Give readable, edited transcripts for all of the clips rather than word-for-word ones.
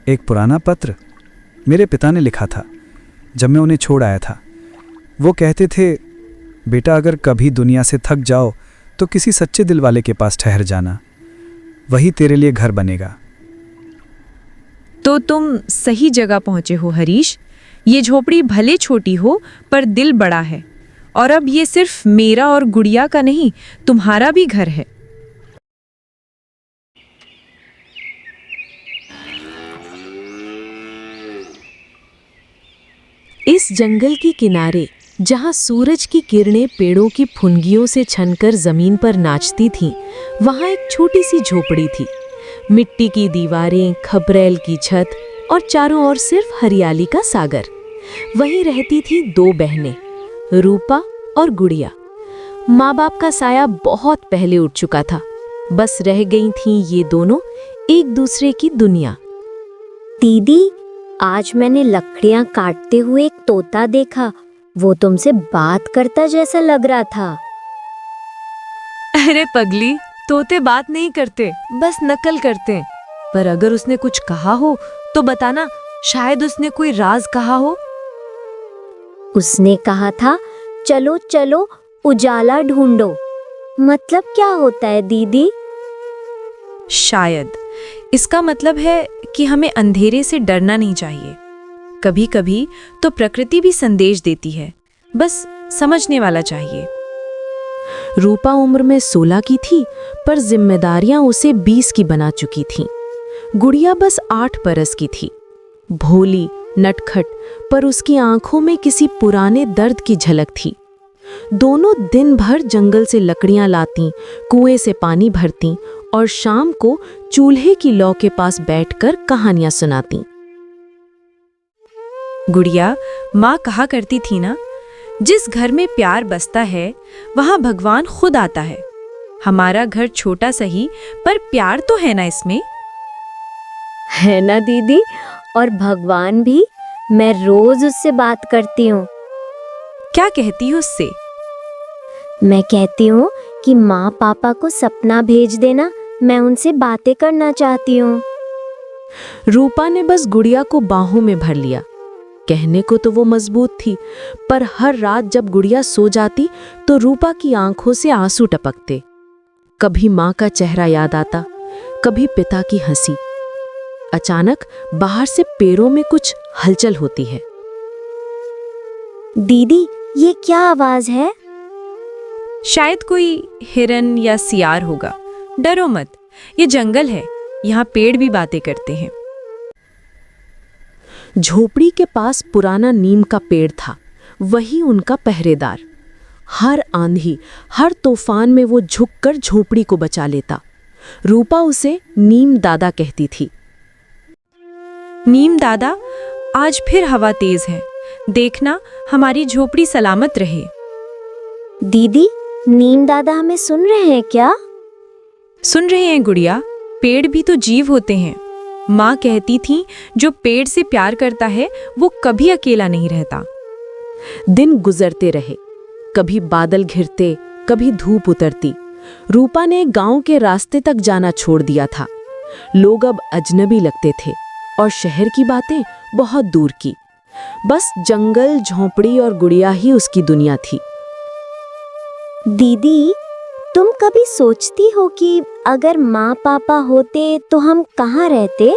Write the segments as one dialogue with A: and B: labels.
A: एक पुराना पत्र मेरे पिता ने लिखा था जब मैं उन्हें छोड़ आया था। वो कहते थे, बेटा अगर कभी दुनिया से थक जाओ तो किसी सच्चे दिल वाले के पास ठहर जाना, वही तेरे लिए घर बनेगा।
B: तो तुम सही जगह पहुंचे हो हरीश। ये झोपड़ी भले छोटी हो पर दिल बड़ा है, और अब ये सिर्फ मेरा और गुड़िया का नहीं, तुम्हारा भी घर है।
C: इस जंगल के किनारे जहाँ सूरज की किरणें पेड़ों की फुनगियों से छनकर जमीन पर नाचती थीं, वहाँ एक छोटी सी झोपड़ी थी। मिट्टी की दीवारें, खपरेल की छत और चारों ओर सिर्फ हरियाली का सागर। वहीं रहती थी दो बहनें, रूपा और गुड़िया। माँ बाप का साया बहुत पहले उठ चुका था, बस रह गई थीं ये दोनों एक दूसरे की दुनिया।
D: दीदी, आज मैंने लकड़ियां काटते हुए एक तोता देखा। वो तुमसे बात करता जैसा लग रहा था।
B: अरे पगली, तोते बात नहीं करते, बस नकल करते। पर अगर उसने कुछ कहा हो तो बताना, शायद उसने कोई राज कहा हो।
D: उसने कहा था, चलो चलो उजाला ढूंढो। मतलब क्या होता है दीदी?
B: शायद इसका मतलब है कि हमें अंधेरे से डरना नहीं चाहिए। कभी कभी तो प्रकृति भी संदेश देती है, बस समझने वाला चाहिए।
C: रूपा उम्र में 16 की थी, पर जिम्मेदारियां उसे 20 की बना चुकी थीं। गुड़िया बस 8 बरस की थी, भोली, नटखट, पर उसकी आंखों में किसी पुराने दर्द की झलक थी। दोनों दिन भर जंगल से लकड़ियां लातीं, कुएं से पानी भरतीं और शाम को चूल्हे की लौ के पास बैठकर कहानियां सुनातीं।
B: गुड़िया, माँ कहा करती थी ना, जिस घर में प्यार बसता है वहां भगवान खुद आता है। हमारा घर छोटा सही, पर प्यार तो है ना इसमें।
D: है ना दीदी? और भगवान भी, मैं रोज उससे बात करती हूँ।
B: क्या कहती हो उससे?
D: मैं कहती हूँ कि माँ पापा को सपना भेज देना, मैं उनसे बातें करना चाहती हूँ।
C: रूपा ने बस गुड़िया को बाहों में भर लिया। कहने को तो वो मजबूत थी, पर हर रात जब गुड़िया सो जाती तो रूपा की आंखों से आंसू टपकते। कभी माँ का चेहरा याद आता, कभी पिता की हंसी। अचानक बाहर से पैरों में कुछ हलचल होती है।
D: दीदी, ये क्या आवाज है?
B: शायद कोई हिरन या सियार होगा। डरो मत, ये जंगल है, यहाँ पेड़ भी बातें करते हैं।
C: झोपड़ी के पास पुराना नीम का पेड़ था, वही उनका पहरेदार। हर आंधी, हर तूफान में वो झुककर झोपड़ी को बचा लेता। रूपा उसे नीम दादा कहती थी।
B: नीम दादा, आज फिर हवा तेज है, देखना हमारी झोपड़ी सलामत रहे।
D: दीदी, नीम दादा हमें सुन रहे हैं क्या?
B: सुन रहे हैं गुड़िया, पेड़ भी तो जीव होते हैं। माँ कहती थी, जो पेड़ से प्यार करता है वो कभी अकेला नहीं रहता।
C: दिन गुजरते रहे, कभी बादल घिरते, कभी धूप उतरती। रूपा ने गांव के रास्ते तक जाना छोड़ दिया था। लोग अब अजनबी लगते थे और शहर की बातें बहुत दूर की। बस जंगल, झोंपड़ी और गुड़िया ही उसकी दुनिया थी।
D: दीदी, तुम कभी सोचती हो कि अगर माँ पापा होते तो हम कहाँ रहते?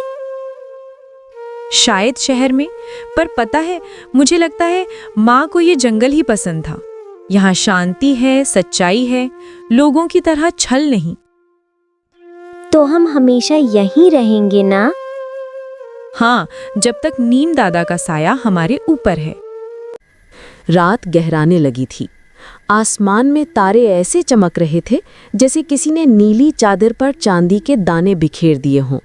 B: शायद शहर में, पर पता है, मुझे लगता है माँ को ये जंगल ही पसंद था। यहाँ शांति है, सच्चाई है, लोगों की तरह छल नहीं।
D: तो हम हमेशा यहीं रहेंगे ना?
B: हाँ, जब तक नीम दादा का साया हमारे ऊपर है।
C: रात गहराने लगी थी। आसमान में तारे ऐसे चमक रहे थे जैसे किसी ने नीली चादर पर चांदी के दाने बिखेर दिए हों।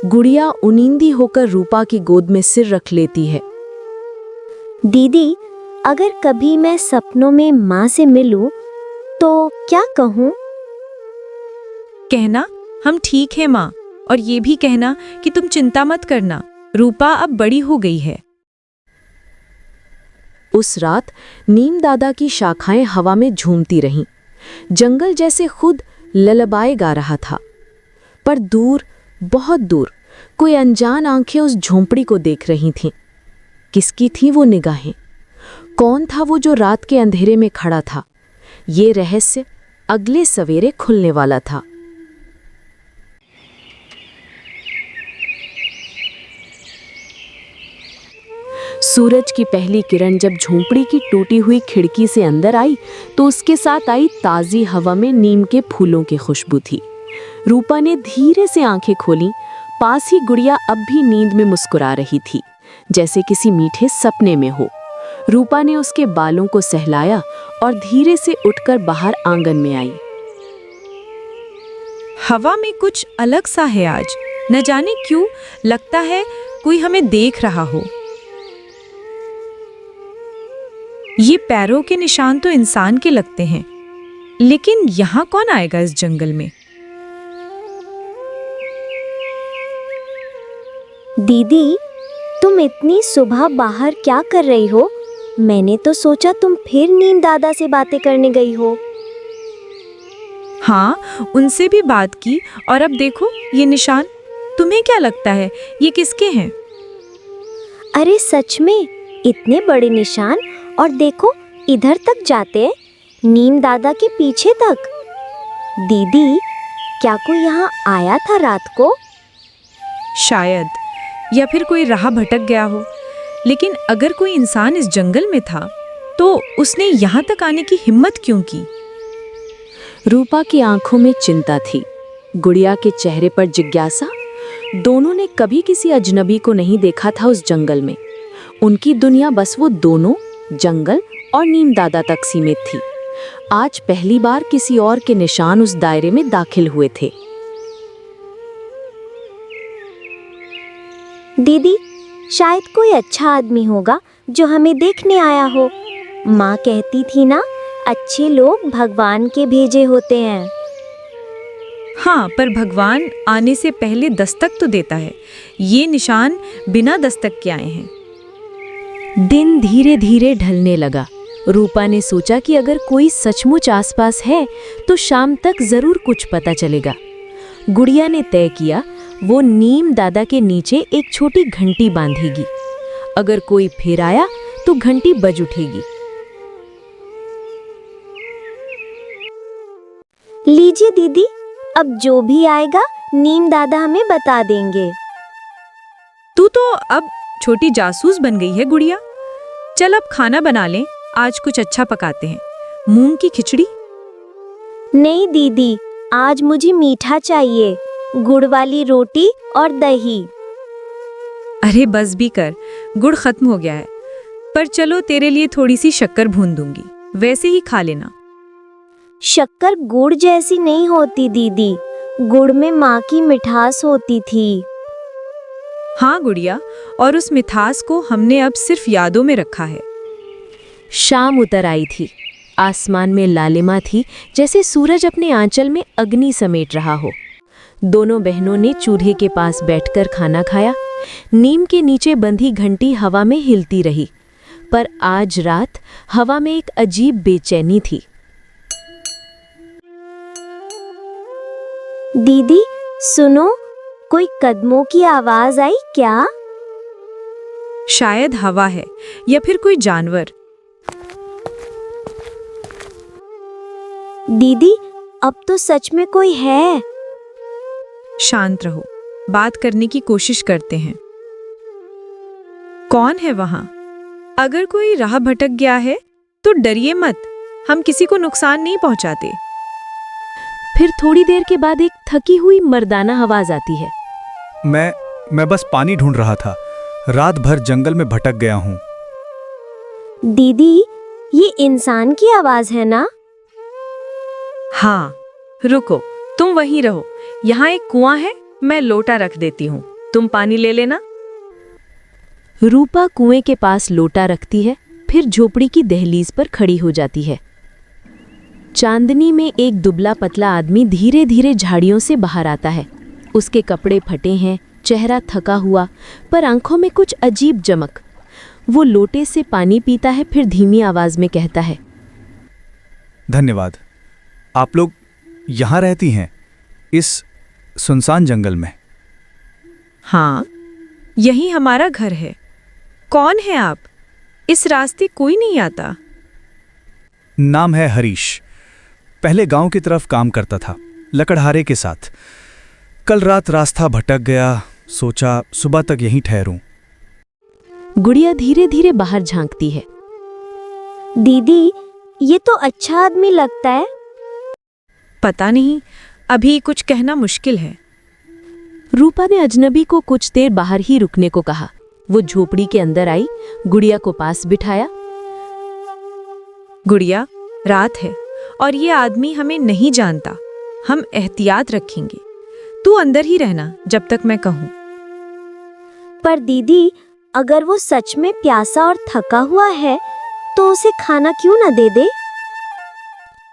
C: गुड़िया उनींदी होकर रूपा की गोद में सिर रख लेती है।
D: दीदी, अगर कभी मैं सपनों में माँ से मिलूं तो क्या कहूँ?
B: कहना, हम ठीक है माँ, और ये भी कहना कि तुम चिंता मत करना, रूपा अब बड़ी हो गई है।
C: उस रात नीम दादा की शाखाएं हवा में झूमती रहीं। जंगल जैसे खुद ललबाए गा रहा था। पर दूर, बहुत दूर, कोई अनजान आंखें उस झोंपड़ी को देख रही थीं। किसकी थी वो निगाहें? कौन था वो जो रात के अंधेरे में खड़ा था? ये रहस्य अगले सवेरे खुलने वाला था। सूरज की पहली किरण जब झोंपड़ी की टूटी हुई खिड़की से अंदर आई तो उसके साथ आई ताज़ी हवा में नीम के फूलों की खुशबू थी। रूपा ने धीरे से आंखें खोलीं। पास ही गुड़िया अब भी नींद में मुस्कुरा रही थी, जैसे किसी मीठे सपने में हो। रूपा ने उसके बालों को सहलाया और धीरे से उठकर बाहर आंगन में आई।
B: हवा में कुछ अलग सा है आज, न जाने क्यों लगता है कोई हमें देख रहा हो। ये पैरों के निशान तो इंसान के लगते हैं, लेकिन यहाँ कौन आएगा इस जंगल में?
D: दीदी, तुम इतनी सुबह बाहर क्या कर रही हो? मैंने तो सोचा तुम फिर नीम दादा से बातें करने गई हो।
B: हाँ, उनसे भी बात की और अब देखो ये निशान। तुम्हें क्या लगता है ये किसके हैं?
D: अरे सच में, इतने बड़े निशान, और देखो इधर तक जाते हैं, नीम दादा के पीछे तक। दीदी, क्या कोई यहाँ आया था रात को?
B: शायद, या फिर कोई राह भटक गया हो। लेकिन अगर कोई इंसान इस जंगल में था तो उसने यहाँ तक आने की हिम्मत क्यों की?
C: रूपा की आंखों में चिंता थी, गुड़िया के चेहरे पर जिज्ञासा। दोनों ने कभी किसी अजनबी को नहीं देखा था उस जंगल में। उनकी दुनिया बस वो दोनों, जंगल और नीम दादा तक सीमित थी। आज पहली बार किसी और के निशान उस दायरे में दाखिल हुए थे।
D: दीदी, शायद कोई अच्छा आदमी होगा जो हमें देखने आया हो। माँ कहती थी ना, अच्छे लोग भगवान के भेजे होते हैं।
B: हाँ, पर भगवान आने से पहले दस्तक तो देता है। ये निशान बिना दस्तक के आए हैं।
C: दिन धीरे धीरे ढलने लगा। रूपा ने सोचा कि अगर कोई सचमुच आसपास है तो शाम तक जरूर कुछ पता चलेगा। गुड़िया ने तय किया वो नीम दादा के नीचे एक छोटी घंटी बांधेगी। अगर कोई फिर आया तो घंटी बज उठेगी।
D: लीजिए दीदी, अब जो भी आएगा नीम दादा हमें बता देंगे।
B: तू तो अब छोटी जासूस बन गई है गुड़िया। चल अब खाना बना लें, आज कुछ अच्छा पकाते हैं। मूंग की खिचड़ी?
D: नहीं दीदी, आज मुझे मीठा चाहिए, गुड़ वाली रोटी और दही।
B: अरे बस भी कर, गुड़ खत्म हो गया है। पर चलो तेरे लिए थोड़ी सी शक्कर भून दूंगी, वैसे ही खा लेना।
D: शक्कर गुड़ जैसी नहीं होती दीदी, गुड़ में माँ की मिठास होती थी।
B: हाँ गुड़िया, और उस मिठास को हमने अब सिर्फ यादों में रखा है।
C: शाम उतर आई थी। आसमान में लालिमा थी, जैसे सूरज अपने आंचल में अग्नि समेट रहा हो। दोनों बहनों ने चूल्हे के पास बैठकर खाना खाया। नीम के नीचे बंधी घंटी हवा में हिलती रही, पर आज रात हवा में एक अजीब बेचैनी थी।
D: दीदी सुनो, कोई कदमों की आवाज आई क्या?
B: शायद हवा है या फिर कोई जानवर।
D: दीदी, अब तो सच में कोई है।
B: शांत रहो, बात करने की कोशिश करते हैं। कौन है वहां? अगर कोई राह भटक गया है तो डरिए मत, हम किसी को नुकसान नहीं पहुंचाते।
C: फिर थोड़ी देर के बाद एक थकी हुई मर्दाना आवाज आती है।
A: मैं बस पानी ढूंढ रहा था, रात भर जंगल में भटक गया हूँ।
D: दीदी, ये इंसान की आवाज है ना?
B: हाँ, रुको, तुम वहीं रहो। यहाँ एक कुआं है, मैं लोटा रख देती हूँ, तुम पानी ले लेना।
C: रूपा कुएं के पास लोटा रखती है, फिर झोपड़ी की दहलीज पर खड़ी हो जाती है। चांदनी में एक दुबला पतला आदमी धीरे धीरे झाड़ियों से बाहर आता है। उसके कपड़े फटे हैं, चेहरा थका हुआ, पर आंखों में कुछ अजीब चमक। वो लोटे से पानी पीता है, फिर धीमी आवाज में कहता है,
A: धन्यवाद। आप लोग यहाँ रहती हैं, इस सुनसान जंगल में?
B: हाँ, यही हमारा घर है। कौन है आप? इस रास्ते कोई नहीं आता।
A: नाम है हरीश। पहले गांव की तरफ काम करता था, लकड़हारे के साथ। कल रात रास्ता भटक गया, सोचा सुबह तक यहीं ठहरूं।
C: गुड़िया धीरे धीरे बाहर झांकती है।
D: दीदी, ये तो अच्छा आदमी लगता है।
B: पता नहीं, अभी कुछ कहना मुश्किल है।
C: रूपा ने अजनबी को कुछ देर बाहर ही रुकने को कहा। वो झोपड़ी के अंदर आई, गुड़िया को पास बिठाया।
B: गुड़िया, रात है और ये आदमी हमें नहीं जानता। हम एहतियात रखेंगे। तू अंदर ही रहना जब तक मैं कहूँ।
D: पर दीदी, अगर वो सच में प्यासा और थका हुआ है तो उसे खाना क्यों न दे दे?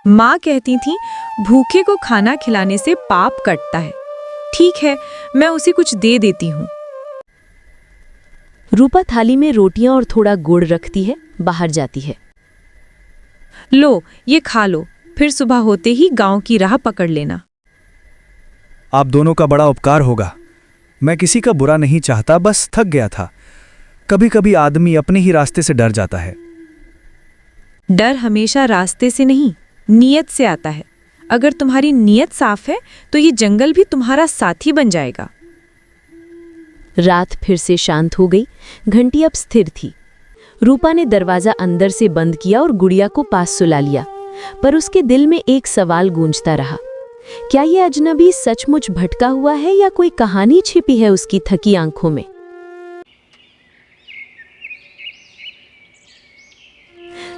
B: माँ कहती थी भूखे को खाना खिलाने से पाप कटता है। ठीक है, मैं उसे कुछ दे देती हूँ।
C: रूपा थाली में रोटियां और थोड़ा गुड़ रखती है, बाहर जाती है।
B: लो, ये खा लो, फिर सुबह होते ही गांव की राह पकड़ लेना।
A: आप दोनों का बड़ा उपकार होगा। मैं किसी का बुरा नहीं चाहता, बस थक गया था। कभी कभी आदमी अपने ही रास्ते से डर जाता है।
B: डर हमेशा रास्ते से नहीं, नीयत से आता है। अगर तुम्हारी नीयत साफ है तो ये जंगल भी तुम्हारा साथी बन जाएगा।
C: रात फिर से शांत हो गई। घंटी अब स्थिर थी। रूपा ने दरवाजा अंदर से बंद किया और गुड़िया को पास सुला लिया। पर उसके दिल में एक सवाल गूंजता रहा। क्या ये अजनबी सचमुच भटका हुआ है या कोई कहानी छिपी है उसकी थकी आंखों में?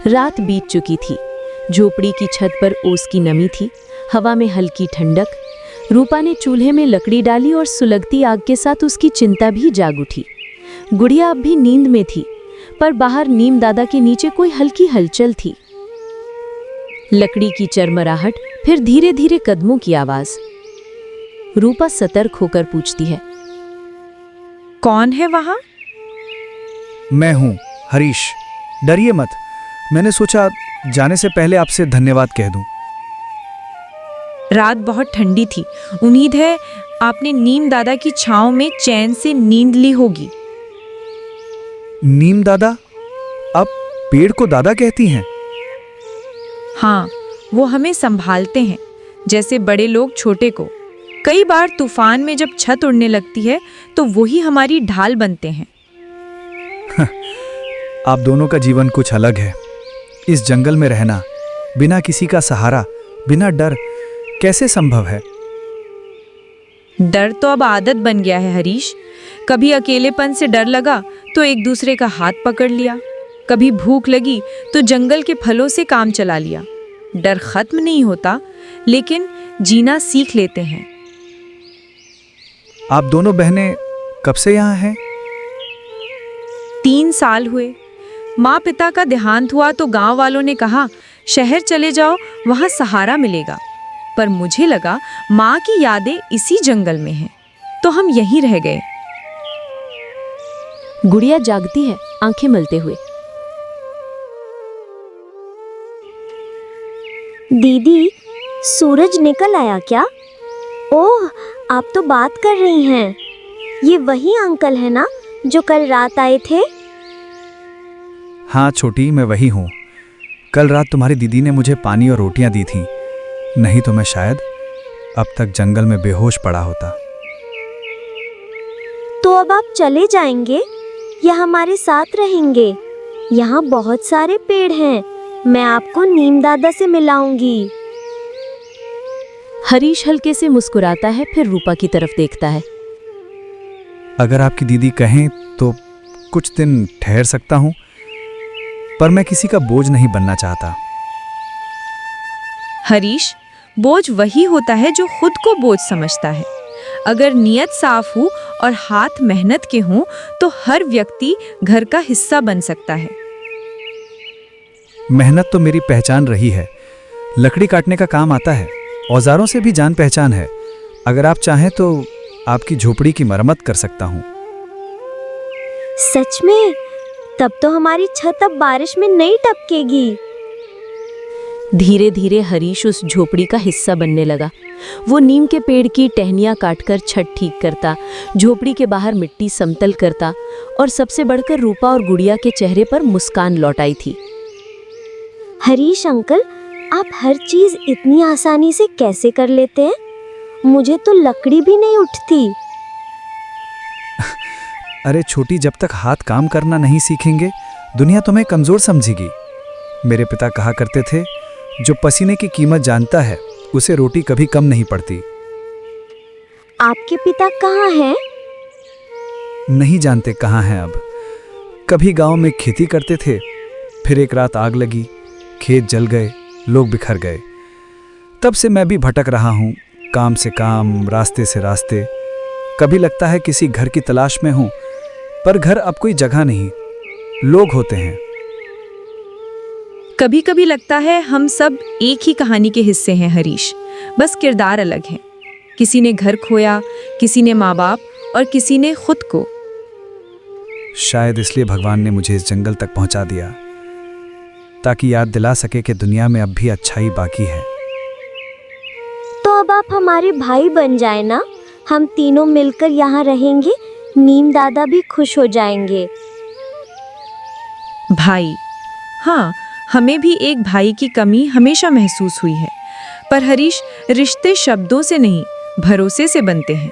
C: रात बीत चुकी थी। झोपड़ी की छत पर ओस की नमी थी, हवा में हल्की ठंडक। रूपा ने चूल्हे में लकड़ी डाली और सुलगती आग के साथ उसकी चिंता भी जाग उठी। गुड़िया अब भी नींद में थी, पर बाहर नीम दादा के नीचे कोई हल्की हलचल थी। लकड़ी की चरमराहट, फिर धीरे धीरे कदमों की आवाज। रूपा सतर्क होकर पूछती है,
B: कौन है वहां?
A: मैं हूं हरीश। डरिए मत। मैंने सोचा जाने से पहले आपसे धन्यवाद कह दूं।
B: रात बहुत ठंडी थी। उम्मीद है आपने नीम दादा की छांव में चैन से नींद ली होगी।
A: नीम दादा? आप पेड़ को दादा कहती हैं?
B: हाँ, वो हमें संभालते हैं, जैसे बड़े लोग छोटे को। कई बार तूफान में जब छत उड़ने लगती है तो वही हमारी ढाल बनते हैं।
A: आप दोनों का जीवन कुछ अलग है। इस जंगल में रहना, बिना किसी का सहारा, बिना डर, कैसे संभव है?
B: डर तो अब आदत बन गया है हरीश। कभी अकेलेपन से डर लगा तो एक दूसरे का हाथ पकड़ लिया। कभी भूख लगी तो जंगल के फलों से काम चला लिया। डर खत्म नहीं होता, लेकिन जीना सीख लेते हैं।
A: आप दोनों बहनें कब से यहाँ हैं?
B: 3 साल हुए। माँ पिता का देहांत हुआ तो गांव वालों ने कहा शहर चले जाओ, वहां सहारा मिलेगा। पर मुझे लगा माँ की यादें इसी जंगल में हैं, तो हम यहीं रह गए।
C: गुड़िया जागती है, आंखें मलते हुए।
D: दीदी, सूरज निकल आया क्या? ओह, आप तो बात कर रही हैं। ये वही अंकल है ना जो कल रात आए थे?
A: हाँ छोटी, मैं वही हूँ। कल रात तुम्हारी दीदी ने मुझे पानी और रोटियां दी थीं, नहीं तो मैं शायद अब तक जंगल में बेहोश पड़ा होता।
D: तो अब आप चले जाएंगे या हमारे साथ रहेंगे? यहाँ बहुत सारे पेड़ हैं, मैं आपको नीम दादा से मिलाऊंगी।
C: हरीश हल्के से मुस्कुराता है, फिर रूपा की तरफ देखता है।
A: अगर आपकी दीदी कहें तो कुछ दिन ठहर सकता हूँ, पर मैं किसी का बोझ नहीं बनना चाहता।
B: हरीश, बोझ वही होता है जो खुद को बोझ समझता है। अगर नीयत साफ हो और हाथ मेहनत के हों तो हर व्यक्ति घर का हिस्सा बन सकता है।
A: मेहनत तो मेरी पहचान रही है। लकड़ी काटने का काम आता है, औजारों से भी जान पहचान है। अगर आप चाहें तो आपकी झोपड़ी की मरम्मत कर सकता हूँ।
D: सच में? तब तो हमारी छत अब बारिश में नहीं टपकेगी।
C: धीरे धीरे हरीश उस झोपड़ी का हिस्सा बनने लगा। वो नीम के पेड़ की टहनियाँ काटकर छत ठीक करता, झोपड़ी के बाहर मिट्टी समतल करता और सबसे बढ़कर रूपा और गुड़िया के चेहरे पर मुस्कान लौटाई थी।
D: हरीश अंकल, आप हर चीज इतनी आसानी से कैसे कर लेते हैं? मुझे तो लकड़ी भी नहीं उठती।
A: अरे छोटी, जब तक हाथ काम करना नहीं सीखेंगे दुनिया तुम्हें कमजोर समझेगी। मेरे पिता कहा करते थे, जो पसीने की कीमत जानता है उसे रोटी कभी कम नहीं पड़ती।
D: आपके पिता कहाँ हैं?
A: नहीं जानते कहाँ हैं अब। कभी गांव में खेती करते थे, फिर एक रात आग लगी, खेत जल गए, लोग बिखर गए। तब से मैं भी भटक रहा हूँ, काम से काम, रास्ते से रास्ते। कभी लगता है किसी घर की तलाश में हूँ, पर घर अब कोई जगह नहीं, लोग होते हैं।
B: कभी कभी लगता है हम सब एक ही कहानी के हिस्से हैं हरीश, बस किरदार अलग हैं। किसी ने घर खोया, किसी ने माँ बाप और किसी ने खुद को।
A: शायद इसलिए भगवान ने मुझे इस जंगल तक पहुंचा दिया, ताकि याद दिला सके कि दुनिया में अब भी अच्छाई बाकी है।
D: तो अब आप हमारे भाई बन जाए ना, हम तीनों मिलकर यहाँ रहेंगे, नीम दादा भी खुश हो जाएंगे।
B: भाई, हाँ, हमें भी एक भाई की कमी हमेशा महसूस हुई है। पर हरीश, रिश्ते शब्दों से नहीं, भरोसे से बनते हैं।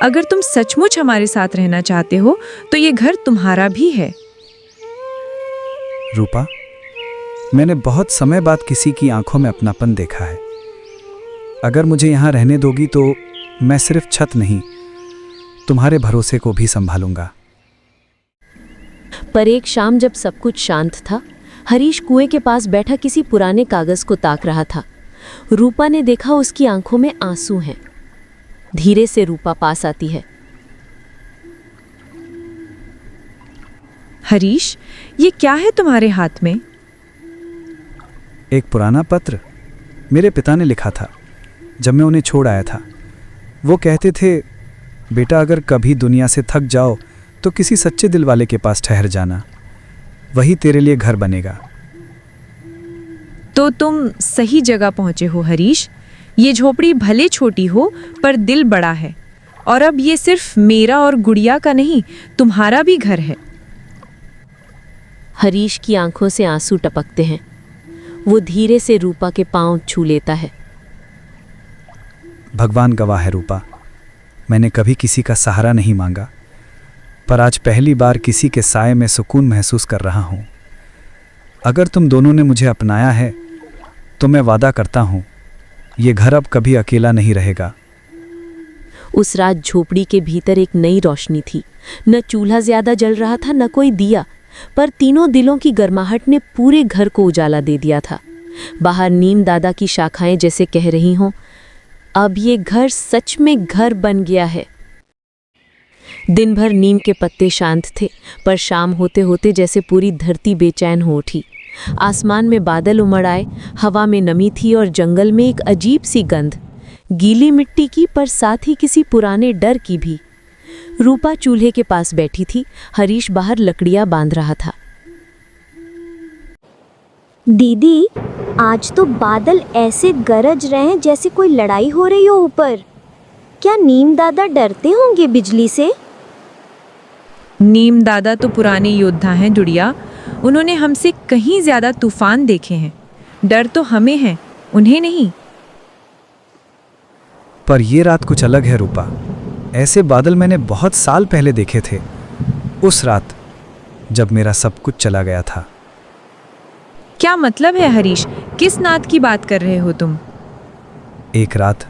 B: अगर तुम सचमुच हमारे साथ रहना चाहते हो तो ये घर तुम्हारा भी है।
A: रूपा, मैंने बहुत समय बाद किसी की आंखों में अपनापन देखा है। अगर मुझे यहाँ रहने दोगी तो मैं सिर्फ छत नहीं, तुम्हारे भरोसे को भी संभालूंगा।
C: पर एक शाम जब सब कुछ शांत था, हरीश कुएं के पास बैठा किसी पुराने कागज को ताक रहा था। रूपा ने देखा उसकी आंखों में आंसू हैं। धीरे से रूपा पास आती है।
B: हरीश, ये क्या है तुम्हारे हाथ में?
A: एक पुराना पत्र मेरे पिता ने लिखा था जब मैं उन्हें छोड़ आया था। वो कहते थे, बेटा अगर कभी दुनिया से थक जाओ तो किसी सच्चे दिल वाले के पास ठहर जाना, वही तेरे लिए घर बनेगा।
B: तो तुम सही जगह पहुंचे हो हरीश। ये झोपड़ी भले छोटी हो पर दिल बड़ा है, और अब ये सिर्फ मेरा और गुड़िया का नहीं, तुम्हारा भी घर है।
C: हरीश की आंखों से आंसू टपकते हैं। वो धीरे से रूपा के पांव छू लेता है।
A: भगवान गवाह है रूपा, मैंने कभी किसी का सहारा नहीं मांगा, पर आज पहली बार किसी के साए में सुकून महसूस कर रहा हूँ। अगर तुम दोनों ने मुझे अपनाया है तो मैं वादा करता हूँ, ये घर अब कभी अकेला नहीं रहेगा।
C: उस रात झोपड़ी के भीतर एक नई रोशनी थी। न चूल्हा ज्यादा जल रहा था, न कोई दिया, पर तीनों दिलों की गर्माहट ने पूरे घर को उजाला दे दिया था। बाहर नीम दादा की शाखाएं जैसे कह रही हों, अब ये घर सच में घर बन गया है। दिन भर नीम के पत्ते शांत थे, पर शाम होते होते जैसे पूरी धरती बेचैन हो उठी। आसमान में बादल उमड़ आए, हवा में नमी थी और जंगल में एक अजीब सी गंध, गीली मिट्टी की, पर साथ ही किसी पुराने डर की भी। रूपा चूल्हे के पास बैठी थी, हरीश बाहर लकड़ियां बांध रहा था।
D: दीदी, आज तो बादल ऐसे गरज रहे हैं जैसे कोई लड़ाई हो रही हो ऊपर। क्या नीम दादा डरते होंगे बिजली से?
B: नीम दादा तो पुराने योद्धा हैं जुड़िया, उन्होंने हमसे कहीं ज्यादा तूफान देखे हैं। डर तो हमें है, उन्हें नहीं।
A: पर ये रात कुछ अलग है रूपा। ऐसे बादल मैंने बहुत साल पहले देखे थे, उस रात जब मेरा सब कुछ चला गया था।
B: क्या मतलब है हरीश, किस नात की बात कर रहे हो तुम?
A: एक रात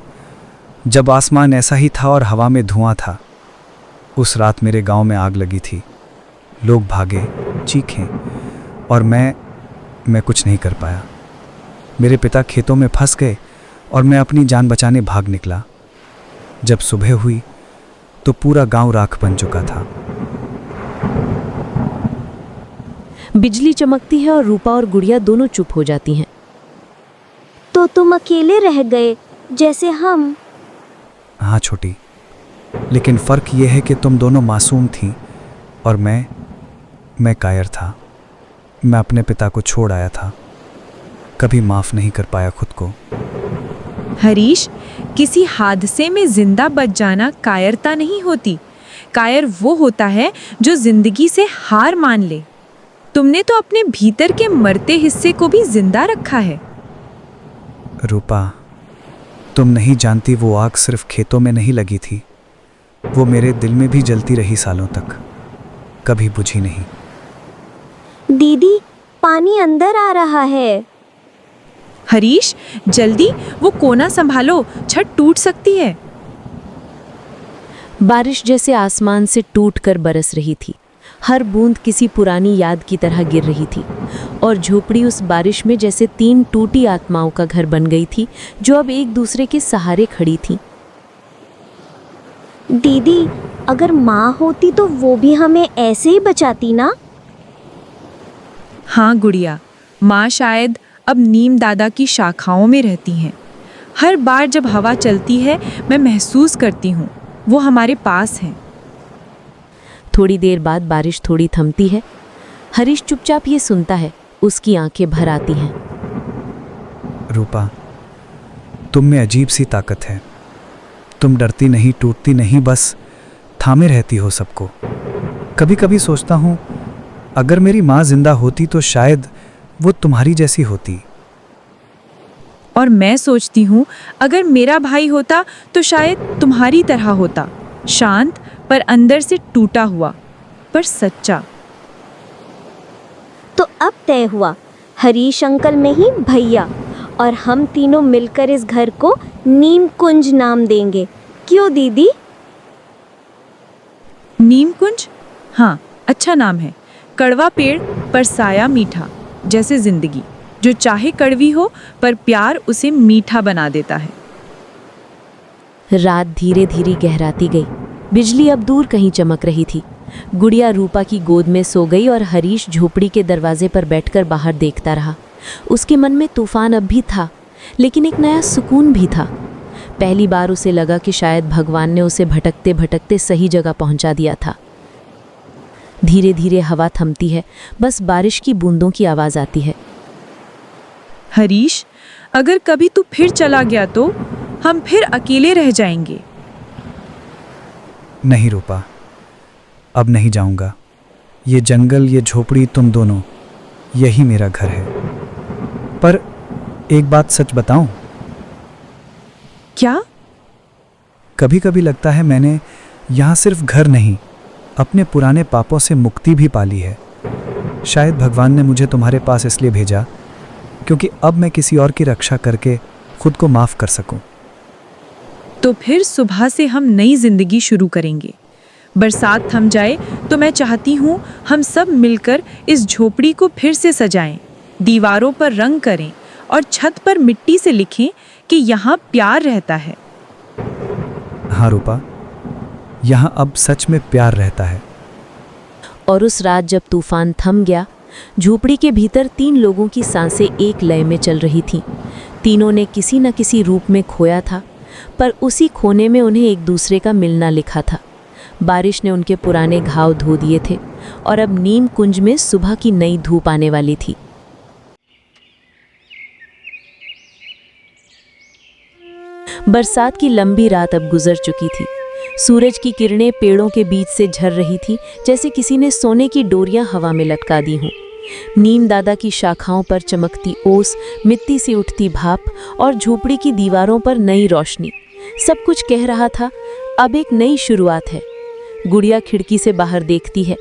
A: जब आसमान ऐसा ही था और हवा में धुआं था। उस रात मेरे गांव में आग लगी थी। लोग भागे, चीखे, और मैं कुछ नहीं कर पाया। मेरे पिता खेतों में फंस गए और मैं अपनी जान बचाने भाग निकला। जब सुबह हुई तो पूरा गांव राख बन चुका था।
C: बिजली चमकती है और रूपा और गुड़िया दोनों चुप हो जाती हैं।
D: तो तुम अकेले रह गए जैसे हम।
A: हाँ छोटी, लेकिन फर्क ये है कि तुम दोनों मासूम थीं और मैं कायर था। मैं अपने पिता को छोड़ आया था। कभी माफ नहीं कर पाया खुद को।
B: हरीश, किसी हादसे में जिंदा बच जाना कायरता नहीं होती। कायर वो होता है जो जिंदगी से हार मान ले। तुमने तो अपने भीतर के मरते हिस्से को भी जिंदा रखा है।
A: रूपा, तुम नहीं जानती वो आग सिर्फ खेतों में नहीं लगी थी, वो मेरे दिल में भी जलती रही सालों तक, कभी बुझी नहीं।
D: दीदी, पानी अंदर आ रहा है।
B: हरीश, जल्दी वो कोना संभालो, छत टूट सकती है।
C: बारिश जैसे आसमान से टूटकर बरस रही थी। हर बूंद किसी पुरानी याद की तरह गिर रही थी और झोपड़ी उस बारिश में जैसे 3 टूटी आत्माओं का घर बन गई थी, जो अब एक दूसरे के सहारे खड़ी थीं।
D: दीदी, अगर माँ होती तो वो भी हमें ऐसे ही बचाती ना?
B: हाँ गुड़िया, माँ शायद अब नीम दादा की शाखाओं में रहती हैं। हर बार जब हवा चलती है मैं महसूस करती हूँ वो हमारे पास हैं।
C: थोड़ी देर बाद बारिश थोड़ी थमती है। हरीश चुपचाप ये सुनता है। उसकी आंखें भर आती हैं।
A: रूपा, तुम में अजीब सी ताकत है। तुम डरती नहीं, टूटती नहीं, बस थामे रहती हो सबको। कभी कभी सोचता हूँ अगर मेरी माँ जिंदा होती तो शायद वो तुम्हारी जैसी होती।
B: और मैं सोचती हूँ अगर मेरा भाई होता तो शायद तुम्हारी तरह होता, शांत पर अंदर से टूटा हुआ, पर सच्चा।
D: तो अब तय हुआ, हरीश अंकल में ही भैया और हम तीनों मिलकर इस घर को नीम कुंज नाम देंगे। क्यों दीदी?
B: नीम कुंज? हाँ, अच्छा नाम है। कड़वा पेड़ पर साया मीठा, जैसे जिंदगी जो चाहे कड़वी हो पर प्यार उसे मीठा बना देता है।
C: रात धीरे धीरे गहराती गई। बिजली अब दूर कहीं चमक रही थी। गुड़िया रूपा की गोद में सो गई और हरीश झोपड़ी के दरवाजे पर बैठकर बाहर देखता रहा। उसके मन में तूफान अब भी था, लेकिन एक नया सुकून भी था। पहली बार उसे लगा कि शायद भगवान ने उसे भटकते भटकते सही जगह पहुंचा दिया था। धीरे धीरे हवा थमती है, बस बारिश की बूंदों की आवाज आती है।
B: हरीश, अगर कभी तू फिर चला गया तो हम फिर अकेले रह जाएंगे।
A: नहीं रूपा, अब नहीं जाऊंगा। ये जंगल, ये झोपड़ी, तुम दोनों, यही मेरा घर है। पर एक बात सच बताऊं?
B: क्या?
A: कभी कभी लगता है मैंने यहाँ सिर्फ घर नहीं, अपने पुराने पापों से मुक्ति भी पाली है। शायद भगवान ने मुझे तुम्हारे पास इसलिए भेजा क्योंकि अब मैं किसी और की रक्षा करके खुद को माफ कर सकूं।
B: तो फिर सुबह से हम नई जिंदगी शुरू करेंगे। बरसात थम जाए तो मैं चाहती हूँ हम सब मिलकर इस झोपड़ी को फिर से सजाएं, दीवारों पर रंग करें और छत पर मिट्टी से लिखें कि यहाँ प्यार रहता है।
A: हाँ रूपा, यहाँ अब सच में प्यार रहता है।
C: और उस रात जब तूफान थम गया, झोपड़ी के भीतर 3 लोगों की सांसें एक लय में चल रही थीं। तीनों ने किसी न किसी रूप में खोया था, पर उसी खोने में उन्हें एक दूसरे का मिलना लिखा था। बारिश ने उनके पुराने घाव धो दिए थे और अब नीम कुंज में सुबह की नई धूप आने वाली थी। बरसात की लंबी रात अब गुजर चुकी थी। सूरज की किरणें पेड़ों के बीच से झर रही थी, जैसे किसी ने सोने की डोरियां हवा में लटका दी हों। नीम दादा की शाखाओं पर चमकती ओस, मिट्टी से उठती भाप और झोपड़ी की दीवारों पर नई रोशनी, सब कुछ कह रहा था अब एक नई शुरुआत है। गुड़िया खिड़की से बाहर देखती है।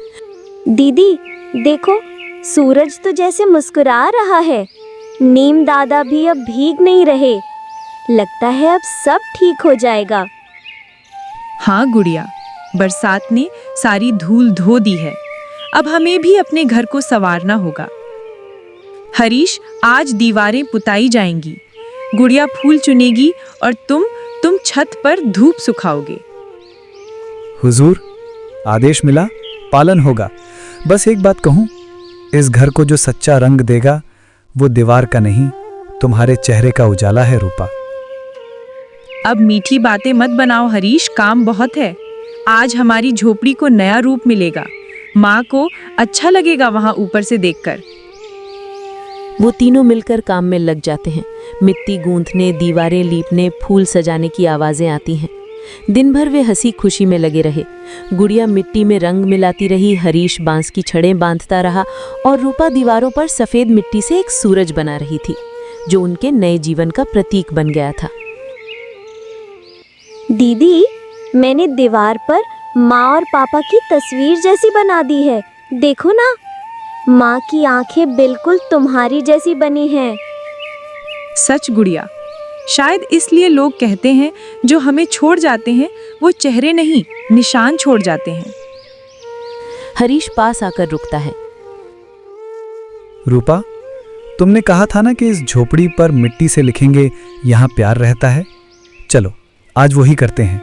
D: दीदी देखो, सूरज तो जैसे मुस्कुरा रहा है। नीम दादा भी अब भीग नहीं रहे। लगता है अब सब ठीक हो जाएगा।
B: हाँ गुड़िया, बरसात ने सारी धूल धो दी है। अब हमें भी अपने घर को संवारना होगा। हरीश, आज दीवारें पुताई जाएंगी, गुड़िया फूल चुनेगी और तुम छत पर धूप सुखाओगे।
A: हुजूर, आदेश मिला, पालन होगा। बस एक बात कहूं, इस घर को जो सच्चा रंग देगा वो दीवार का नहीं, तुम्हारे चेहरे का उजाला है रूपा।
B: अब मीठी बातें मत बनाओ हरीश, काम बहुत है। आज हमारी झोपड़ी को नया रूप मिलेगा। माँ को अच्छा लगेगा वहां ऊपर से देखकर।
C: वो तीनों मिलकर काम में लग जाते हैं। मिट्टी गूंथने, दीवारें लीपने, फूल सजाने की आवाज़ें आती हैं। दिन भर वे हंसी खुशी में लगे रहे। गुड़िया मिट्टी में रंग मिलाती रही, हरीश बांस की छड़ें बांधता रहा और रूपा दीवारों पर सफ़ेद मिट्टी से एक सूरज बना रही थी, जो उनके नए जीवन का प्रतीक बन गया था।
D: दीदी, मैंने दीवार पर माँ और पापा की तस्वीर जैसी बना दी है। देखो ना, माँ की आंखें बिल्कुल तुम्हारी जैसी बनी हैं।
B: सच गुड़िया, शायद इसलिए लोग कहते हैं जो हमें छोड़ जाते हैं वो चेहरे नहीं, निशान छोड़ जाते हैं।
C: हरीश पास आकर रुकता है।
A: रूपा, तुमने कहा था ना कि इस झोपड़ी पर मिट्टी से लिखेंगे यहाँ प्यार रहता है। चलो आज वही करते हैं।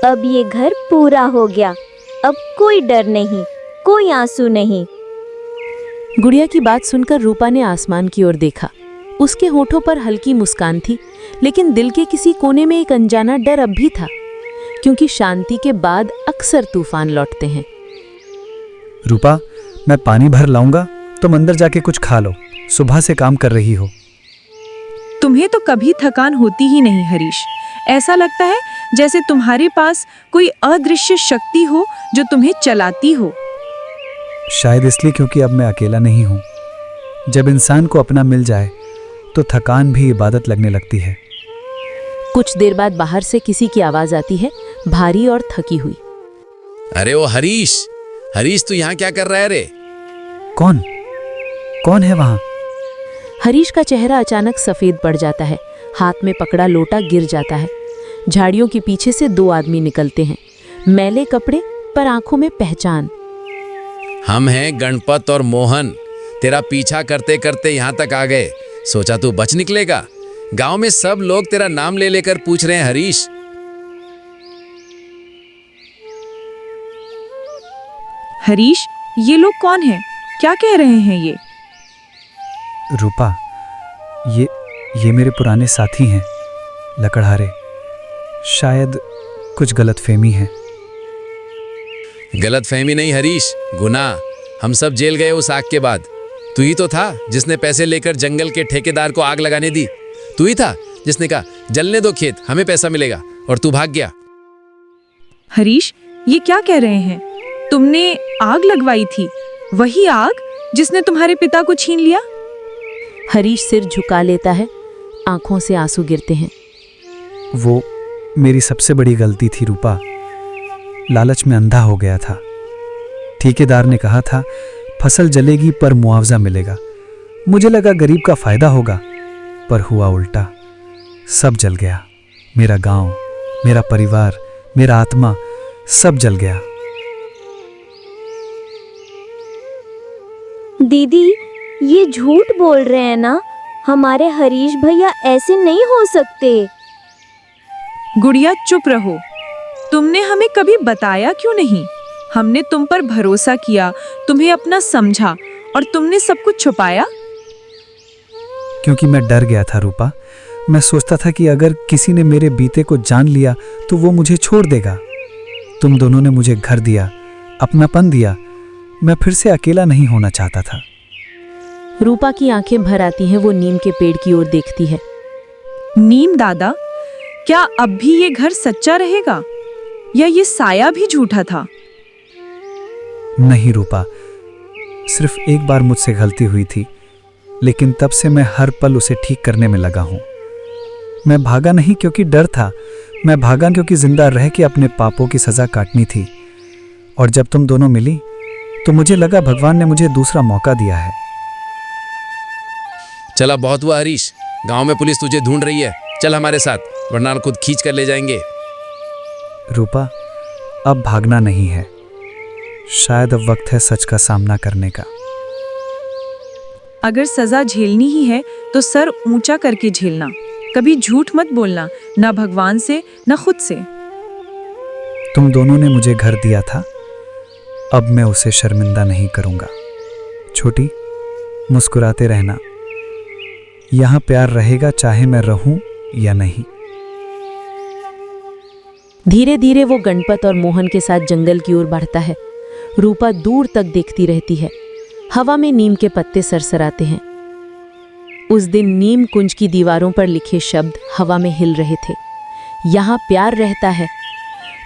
D: अब ये घर पूरा हो गया। अब कोई डर नहीं, कोई आंसू नहीं।
C: गुड़िया की बात सुनकर रूपा ने आसमान की ओर देखा। उसके होठों पर हल्की मुस्कान थी, लेकिन दिल के किसी कोने में एक अनजाना डर अब भी था, क्योंकि शांति के बाद अक्सर तूफान लौटते हैं।
A: रूपा, मैं पानी भर लाऊंगा, तुम अंदर जाके कुछ खा लो। सुबह से काम कर रही हो।
B: तुम्हें तो कभी थकान होती ही नहीं हरीश। ऐसा लगता है जैसे तुम्हारे पास कोई अदृश्य शक्ति हो जो तुम्हें चलाती हो।
A: शायद इसलिए क्योंकि अब मैं अकेला नहीं हूँ। जब इंसान को अपना मिल जाए तो थकान भी इबादत लगने लगती है।
C: कुछ देर बाद बाहर से किसी की आवाज आती है, भारी और थकी हुई।
E: अरे ओ हरीश, हरीश तू यहाँ क्या कर रहा है रे?
A: कौन कौन है वहाँ?
C: हरीश का चेहरा अचानक सफेद पड़ जाता है। हाथ में पकड़ा लोटा गिर जाता है। झाड़ियों के पीछे से दो आदमी निकलते हैं, मैले कपड़े पर आंखों में पहचान।
E: हम हैं गणपत और मोहन। तेरा पीछा करते करते यहाँ तक आ गए। सोचा तू बच निकलेगा। गांव में सब लोग तेरा नाम ले लेकर पूछ रहे हैं हरीश।
B: हरीश, ये लोग कौन हैं? क्या कह रहे हैं ये?
A: रूपा, ये मेरे पुराने साथी हैं, लकड़हारे। शायद कुछ गलतफहमी है।
E: गलतफहमी नहीं हरीश, गुनाह। हम सब जेल गए उस आग के बाद। तू ही तो था जिसने पैसे लेकर जंगल के ठेकेदार को आग लगाने दी। तू ही था जिसने कहा जलने दो खेत, हमें पैसा मिलेगा, और तू भाग गया।
B: हरीश, ये क्या कह रहे हैं? तुमने आग लगवाई थी, वही आग जिसने तुम्हारे पिता को छीन लिया?
C: हरीश सिर झुका लेता है, आंखों से आंसू गिरते हैं।
A: वो मेरी सबसे बड़ी गलती थी रूपा। लालच में अंधा हो गया था। ठेकेदार ने कहा था फसल जलेगी पर मुआवजा मिलेगा। मुझे लगा गरीब का फायदा होगा, पर हुआ उल्टा। सब जल गया। मेरा गांव, मेरा परिवार, मेरा आत्मा, सब जल गया।
D: दीदी, ये झूठ बोल रहे हैं ना? हमारे हरीश भैया ऐसे नहीं हो सकते।
B: गुड़िया चुप रहो। तुमने हमें कभी बताया क्यों नहीं? हमने तुम पर भरोसा किया, तुम्हें अपना समझा, और तुमने सब कुछ छुपाया।
A: क्योंकि मैं डर गया था रूपा। मैं सोचता था कि अगर किसी ने मेरे बीते को जान लिया तो वो मुझे छोड़ देगा। तुम दोनों ने मुझे घर दिया, अपनापन दिया। मैं फिर से अकेला नहीं होना चाहता था।
C: रूपा की आंखें भर आती हैं। वो नीम के पेड़ की ओर देखती है।
B: नीम दादा, क्या अब भी ये घर सच्चा रहेगा, या ये साया भी झूठा था?
A: नहीं रूपा, सिर्फ एक बार मुझसे गलती हुई थी, लेकिन तब से मैं हर पल उसे ठीक करने में लगा हूं। मैं भागा नहीं क्योंकि डर था, मैं भागा क्योंकि जिंदा रह के अपने पापों की सजा काटनी थी। और जब तुम दोनों मिली तो मुझे लगा भगवान ने मुझे दूसरा मौका दिया है।
E: चला बहुत हुआ हरीश, गांव में पुलिस तुझे ढूंढ रही है। चल हमारे साथ, वरना खुद खींच कर ले जाएंगे।
A: रूपा, अब भागना नहीं है। शायद अब वक्त है सच का सामना करने का।
B: अगर सजा झेलनी ही है तो सर ऊंचा करके झेलना। कभी झूठ मत बोलना, ना भगवान से ना खुद से।
A: तुम दोनों ने मुझे घर दिया था, अब मैं उसे शर्मिंदा नहीं करूंगा। छोटी, मुस्कुराते रहना। यहां प्यार रहेगा चाहे मैं रहूं या नहीं।
C: धीरे धीरे वो गणपत और मोहन के साथ जंगल की ओर बढ़ता है। रूपा दूर तक देखती रहती है। हवा में नीम के पत्ते सरसराते हैं। उस दिन नीम कुंज की दीवारों पर लिखे शब्द हवा में हिल रहे थे। यहाँ प्यार रहता है।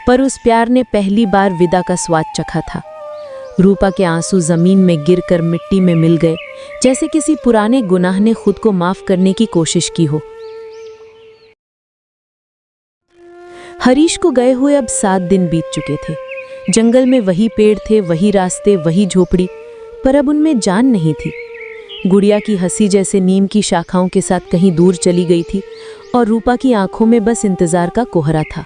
C: पर उस प्यार ने पहली बार विदा का स्वाद चखा था। रूपा के आंसू जमीन में गिरकर मिट्टी में मिल गए, जैसे किसी पुराने गुनाह ने खुद को माफ करने की कोशिश की हो। हरीश को गए हुए अब 7 दिन बीत चुके थे। जंगल में वही पेड़ थे, वही रास्ते, वही झोपड़ी, पर अब उनमें जान नहीं थी। गुड़िया की हंसी जैसे नीम की शाखाओं के साथ कहीं दूर चली गई थी और रूपा की आंखों में बस इंतजार का कोहरा था।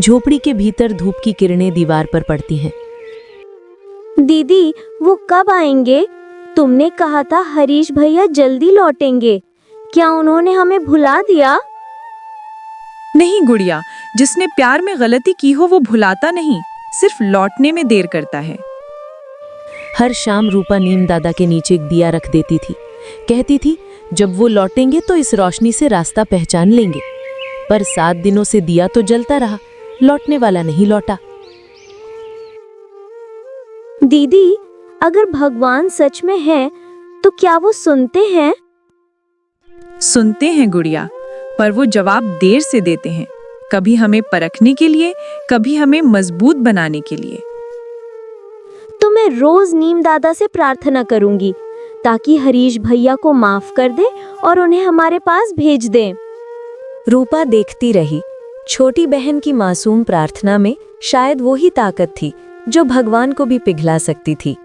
C: झोपड़ी के भीतर धूप की किरणें दीवार पर पड़ती हैं।
D: दीदी, वो कब आएंगे? तुमने कहा था हरीश भैया जल्दी लौटेंगे। क्या उन्होंने हमें भुला दिया?
B: नहीं गुड़िया, जिसने प्यार में गलती की हो वो भुलाता नहीं, सिर्फ लौटने में देर करता है।
C: हर शाम रूपा नीम दादा के नीचे एक दिया रख देती थी। कहती थी जब वो लौटेंगे तो इस रोशनी से रास्ता पहचान लेंगे। पर 7 दिनों से दिया तो जलता रहा, लौटने वाला नहीं लौटा।
D: दीदी, अगर भगवान सच में है तो क्या वो सुनते हैं?
B: सुनते हैं गुड़िया, पर वो जवाब देर से देते हैं। कभी हमें परखने के लिए, कभी हमें मजबूत बनाने के लिए।
D: तो मैं रोज नीम दादा से प्रार्थना करूंगी ताकि हरीश भैया को माफ कर दे और उन्हें हमारे पास भेज दे।
F: रूपा देखती रही। छोटी बहन की मासूम प्रार्थना में शायद वो ही ताकत थी जो भगवान को भी पिघला सकती थी।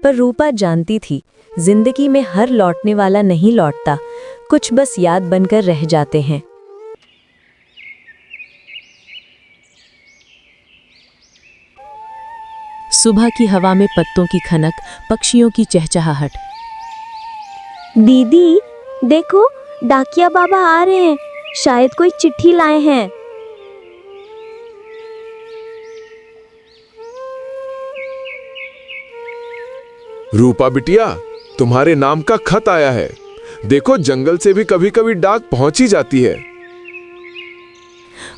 F: पर रूपा जानती थी जिंदगी में हर लौटने वाला नहीं लौटता, कुछ बस याद बनकर रह जाते हैं।
C: सुबह की हवा में पत्तों की खनक, पक्षियों की चहचहाहट।
D: दीदी देखो, डाकिया बाबा आ रहे हैं। शायद कोई चिट्ठी लाए हैं।
G: रूपा बिटिया, तुम्हारे नाम का खत आया है। देखो, जंगल से भी कभी कभी डाक पहुंच ही जाती है।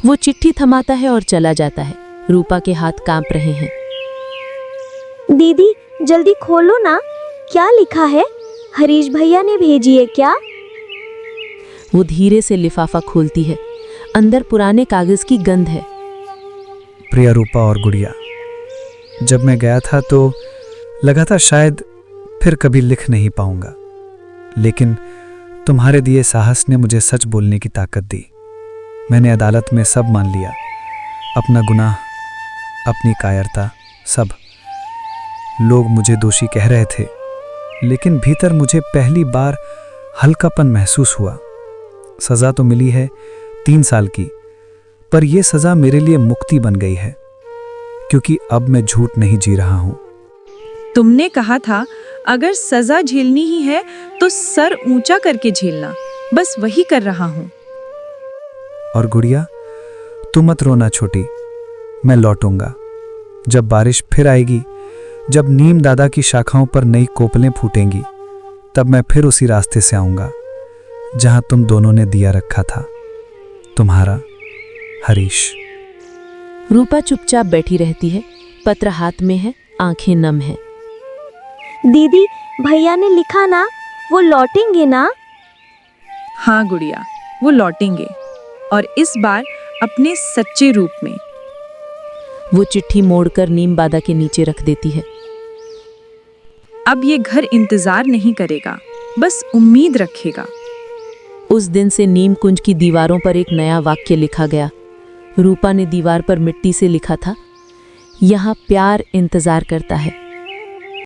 C: वो चिट्ठी थमाता है और चला जाता है। रूपा के हाथ कांप रहे हैं।
D: दीदी जल्दी खोलो ना, क्या लिखा है? हरीश भैया ने भेजी है क्या?
C: वो धीरे से लिफाफा खोलती है। अंदर पुराने कागज की गंध है।
A: प्रिया रूपा और गुड़िया, जब मैं गया था तो लगा था शायद फिर कभी लिख नहीं पाऊंगा, लेकिन तुम्हारे दिए साहस ने मुझे सच बोलने की ताकत दी। मैंने अदालत में सब मान लिया, अपना गुनाह, अपनी कायरता, सब। लोग मुझे दोषी कह रहे थे, लेकिन भीतर मुझे पहली बार हल्कापन महसूस हुआ। सज़ा तो मिली है 3 साल की, पर यह सज़ा मेरे लिए मुक्ति बन गई है, क्योंकि अब मैं झूठ नहीं जी रहा हूं।
B: तुमने कहा था अगर सजा झेलनी ही है तो सर ऊंचा करके झेलना, बस वही कर रहा हूं।
A: और गुड़िया, तू मत रोना छोटी, मैं लौटूंगा। जब बारिश फिर आएगी, जब नीम दादा की शाखाओं पर नई कोपलें फूटेंगी, तब मैं फिर उसी रास्ते से आऊंगा जहां तुम दोनों ने दिया रखा था। तुम्हारा हरीश।
C: रूपा चुपचाप बैठी रहती है। पत्र हाथ में है, आंखें नम हैं।
D: दीदी, भैया ने लिखा ना, वो लौटेंगे ना?
B: हाँ गुड़िया, वो लौटेंगे, और इस बार अपने सच्चे रूप में।
C: वो चिट्ठी मोड़कर नीम बादा के नीचे रख देती है।
B: अब ये घर इंतजार नहीं करेगा, बस उम्मीद रखेगा।
C: उस दिन से नीम कुंज की दीवारों पर एक नया वाक्य लिखा गया। रूपा ने दीवार पर मिट्टी से लिखा था, यहाँ प्यार इंतजार करता है।